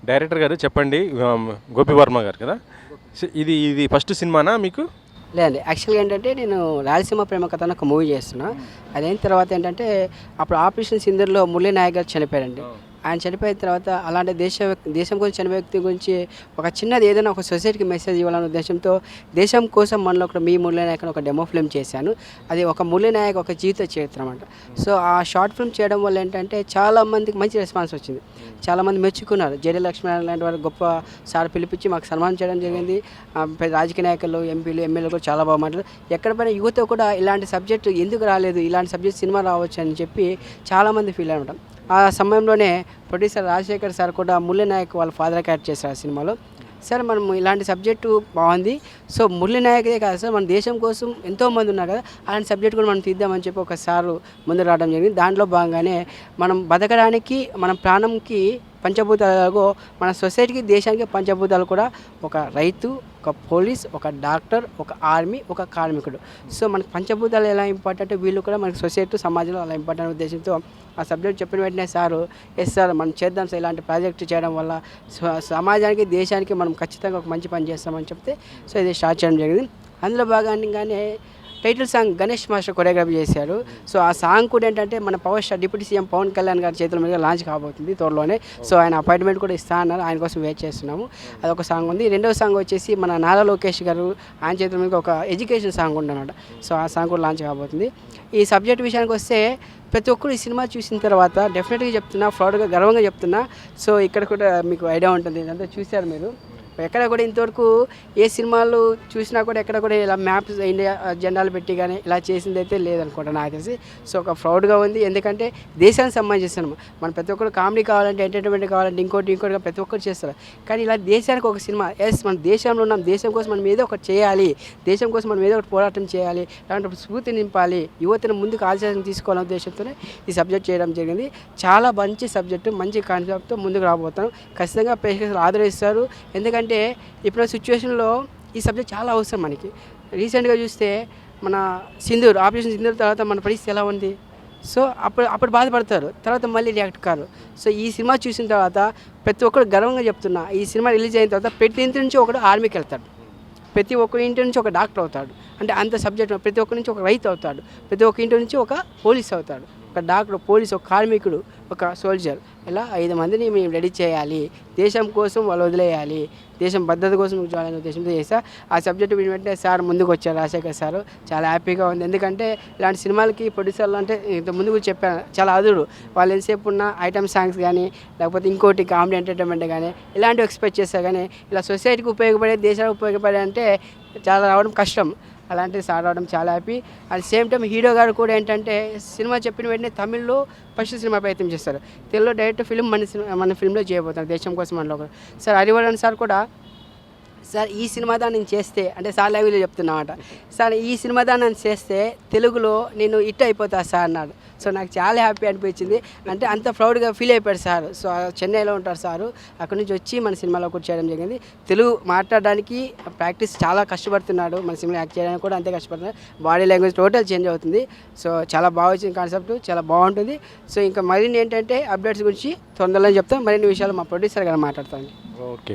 Director గారు చెప్పండి, గోపి వర్మ గారు కదా, ఇది ఇది ఫస్ట్ సినిమానా మీకు? లేదండి, యాక్చువల్గా ఏంటంటే నేను రాయలసీమ ప్రేమ కథ అని ఒక మూవీ చేస్తున్నా. అదైన తర్వాత ఏంటంటే అప్పుడు ఆపరేషన్ సింధూర్లో మురళీ నాయక్ గారు చనిపోయారండి. ఆయన చనిపోయిన తర్వాత అలాంటి దేశం గురించి చనిపోయే వ్యక్తి గురించి ఒక చిన్నది ఏదైనా ఒక సొసైటీకి మెసేజ్ ఇవ్వాలనే ఉద్దేశంతో దేశం కోసం మనలో ఒక మీ మురళీ నాయక్ అని ఒక డెమో ఫిల్మ్ చేశాను. అది ఒక మురళీ నాయక్ ఒక జీవిత చరిత్ర అన్నమాట. సో ఆ షార్ట్ ఫిల్మ్ చేయడం వల్ల ఏంటంటే చాలామందికి మంచి రెస్పాన్స్ వచ్చింది, చాలామంది మెచ్చుకున్నారు. జెడి లక్ష్మీనారాయణ లాంటి వారు గొప్ప సార్ పిలిపించి మాకు సన్మానం చేయడం జరిగింది. రాజకీయ నాయకులు, ఎంపీలు, ఎమ్మెల్యేలు కూడా చాలా బాగా మాట్లాడారు. ఎక్కడ పైన యువత కూడా ఇలాంటి సబ్జెక్టు ఎందుకు రాలేదు, ఇలాంటి సబ్జెక్ట్ సినిమా రావచ్చు అని చెప్పి చాలామంది ఫీల్ అనమాట. ఆ సమయంలోనే ప్రొడ్యూసర్ రాజశేఖర్ సార్ కూడా మురళీ నాయక్ వాళ్ళ ఫాదర్ క్యారెక్టర్ చేశారు ఆ సినిమాలో. సార్ మనం ఇలాంటి సబ్జెక్టు బాగుంది, సో మురళీ నాయకే కాదు సార్, మన దేశం కోసం ఎంతోమంది ఉన్నారు కదా, అలాంటి సబ్జెక్ట్ కూడా మనం తీద్దామని చెప్పి ఒక సారు ముందు రావడం జరిగింది. దాంట్లో భాగంగానే మనం బతకడానికి మన ప్రాణంకి పంచభూతాలు, మన సొసైటీకి దేశానికి పంచభూతాలు కూడా ఒక రైతు, ఒక పోలీస్, ఒక డాక్టర్, ఒక ఆర్మీ, ఒక కార్మికుడు. సో మనకు పంచభూతాలు ఎలా ఇంపార్టెంట్, వీళ్ళు కూడా మనకి సొసైటీ సమాజంలో అలా ఇంపార్టెంట్ ఉద్దేశంతో ఆ సబ్జెక్ట్ చెప్పిన వెంటనే సారు ఎస్ సార్ మనం చేద్దాం సార్, ఇలాంటి ప్రాజెక్ట్ చేయడం వల్ల సమాజానికి దేశానికి మనం ఖచ్చితంగా ఒక మంచి పని చేస్తామని చెప్తే సో ఇది స్టార్ట్ చేయడం జరిగింది. అందులో భాగంగానే title song Ganesh master choreography చేశారు. సో ఆ సాంగ్ కూడా ఏంటంటే మన power star deputy CM Pawan Kalyan గారి చేతుల మీద లాంచ్ కాబోతుంది త్వరలోనే. సో ఆయన అపాయింట్మెంట్ కూడా ఇస్తా అన్నారు, ఆయన కోసం వెయిట్ చేస్తున్నాము. అదొక సాంగ్ ఉంది. రెండవ సాంగ్ వచ్చేసి మన నారా లోకేష్ గారు ఆయన చేతుల మీద ఒక ఎడ్యుకేషన్ సాంగ్ ఉందన్నమాట. సో ఆ సాంగ్ కూడా లాంచ్ కాబోతుంది. ఈ సబ్జెక్ట్ విషయానికి వస్తే ప్రతి ఒక్కరు ఈ సినిమా చూసిన తర్వాత డెఫినెట్గా చెప్తున్నా, ప్రౌడ్గా గర్వంగా చెప్తున్నా. సో ఇక్కడ కూడా మీకు ఐడియా ఉంటుంది, ఇదంతా చూశారు మీరు. ఎక్కడ కూడా ఇంతవరకు ఏ సినిమాలు చూసినా కూడా ఎక్కడ కూడా ఇలా మ్యాప్స్ ఇండియా జెండాలు పెట్టి కానీ ఇలా చేసింది అయితే లేదనుకుంటా నాకు తెలిసి. సో ఒక ప్రౌడ్గా ఉంది, ఎందుకంటే దేశానికి సంబంధించిన సినిమా. మన ప్రతి ఒక్కరు కామెడీ కావాలంటే, ఎంటర్టైన్మెంట్ కావాలంటే ఇంకోటిగా ప్రతి ఒక్కరు చేస్తారు. కానీ ఇలా దేశానికి ఒక సినిమా, ఎస్ మన దేశంలో ఉన్నాం, దేశం కోసం మనం ఏదో ఒకటి చేయాలి, దేశం కోసం మనం ఏదో ఒకటి పోరాటం చేయాలి, అలాంటి స్ఫూర్తి నింపాలి, యువతను ముందుకు ఆలోచన తీసుకోవాలనే ఉద్దేశంతోనే ఈ సబ్జెక్ట్ చేయడం జరిగింది. చాలా మంచి సబ్జెక్టు, మంచి కాన్సెప్ట్తో ముందుకు రాబోతాం. ఖచ్చితంగా ప్రేక్షకులు ఆదరిస్తారు, ఎందుకంటే ఇప్పుడు సిచ్యువేషన్లో ఈ సబ్జెక్ట్ చాలా అవసరం మనకి. రీసెంట్గా చూస్తే మన ఆపరేషన్ సింధూర్ తర్వాత మన పరిస్థితి ఎలా ఉంది. సో అప్పుడు బాధపడతారు, తర్వాత మళ్ళీ రియాక్ట్ కారు. సో ఈ సినిమా చూసిన తర్వాత ప్రతి ఒక్కరు గర్వంగా చెప్తున్నా, ఈ సినిమా రిలీజ్ అయిన తర్వాత ప్రతి ఇంటి నుంచి ఒకడు ఆర్మీకి వెళ్తాడు, ప్రతి ఒక్క ఇంటి నుంచి ఒక డాక్టర్ అవుతాడు, అంటే అంత సబ్జెక్ట్. ప్రతి ఒక్కరి నుంచి ఒక రైతు అవుతాడు, ప్రతి ఒక్క ఇంటి నుంచి ఒక పోలీస్ అవుతాడు, ఒక డాక్టర్, పోలీస్, ఒక కార్మికుడు, ఒక సోల్జర్. ఇలా 5 మందిని మేము రెడీ చేయాలి, దేశం కోసం వాళ్ళు వదిలేయాలి, దేశం భద్రత కోసం చూడాలనే ఉద్దేశంతో చేసా. ఆ సబ్జెక్టు వెంటనే సార్ ముందుకు వచ్చారు, రాజశేఖర్ సారు. చాలా హ్యాపీగా ఉంది, ఎందుకంటే ఇలాంటి సినిమాలకి ప్రొడ్యూసర్లు అంటే ఇంత ముందు కూడా చెప్పాను, చాలా అదురు. వాళ్ళు ఎంతసేపు ఉన్న ఐటమ్ సాంగ్స్ కానీ లేకపోతే ఇంకోటి కామెడీ ఎంటర్టైన్మెంట్ కానీ ఇలాంటివి ఎక్స్పెక్ట్ చేస్తారు. కానీ ఇలా సొసైటీకి ఉపయోగపడే, దేశానికి ఉపయోగపడే అంటే చాలా రావడం కష్టం. అలాంటిది సార్ రావడం చాలా happy. At same time hero గారు కూడా ఏంటంటే సినిమా చెప్పిన వెంటనే తమిళ్లో ఫస్ట్ సినిమా ప్రయత్నం చేస్తారు, తెలుగులో డైరెక్ట్ ఫిల్మ్ మన ఫిల్మ్లో చేయబోతారు, దేశం కోసం మనలో కూడా. సార్ హరివర్ధన్ సార్ కూడా సార్ ఈ సినిమా దాన్ని నేను చేస్తే, అంటే సార్ లాంగ్వేజ్లో చెప్తున్నమాట, సార్ ఈ సినిమా దాన్ని నేను చేస్తే తెలుగులో నేను హిట్ అయిపోతా సార్ అన్నాడు. సో నాకు చాలా హ్యాపీ అనిపించింది, అంటే అంత ప్రౌడ్గా ఫీల్ అయిపోయాడు సార్. సో చెన్నైలో ఉంటారు సారు, అక్కడి నుంచి వచ్చి మన సినిమాలో కూడా చేయడం జరిగింది. తెలుగు మాట్లాడడానికి ప్రాక్టీస్ చాలా కష్టపడుతున్నాడు, మన సినిమా యాక్ట్ చేయడానికి కూడా అంతే కష్టపడుతున్నాడు. బాడీ లాంగ్వేజ్ టోటల్ చేంజ్ అవుతుంది. సో చాలా బాగా వచ్చిన కాన్సెప్ట్, చాలా బాగుంటుంది. సో ఇంకా మరిన్ని ఏంటంటే అప్డేట్స్ గురించి తొందరలో చెప్తాం, మరిన్ని విషయాలు మా ప్రొడ్యూసర్ గారు మాట్లాడతాను. ఓకే.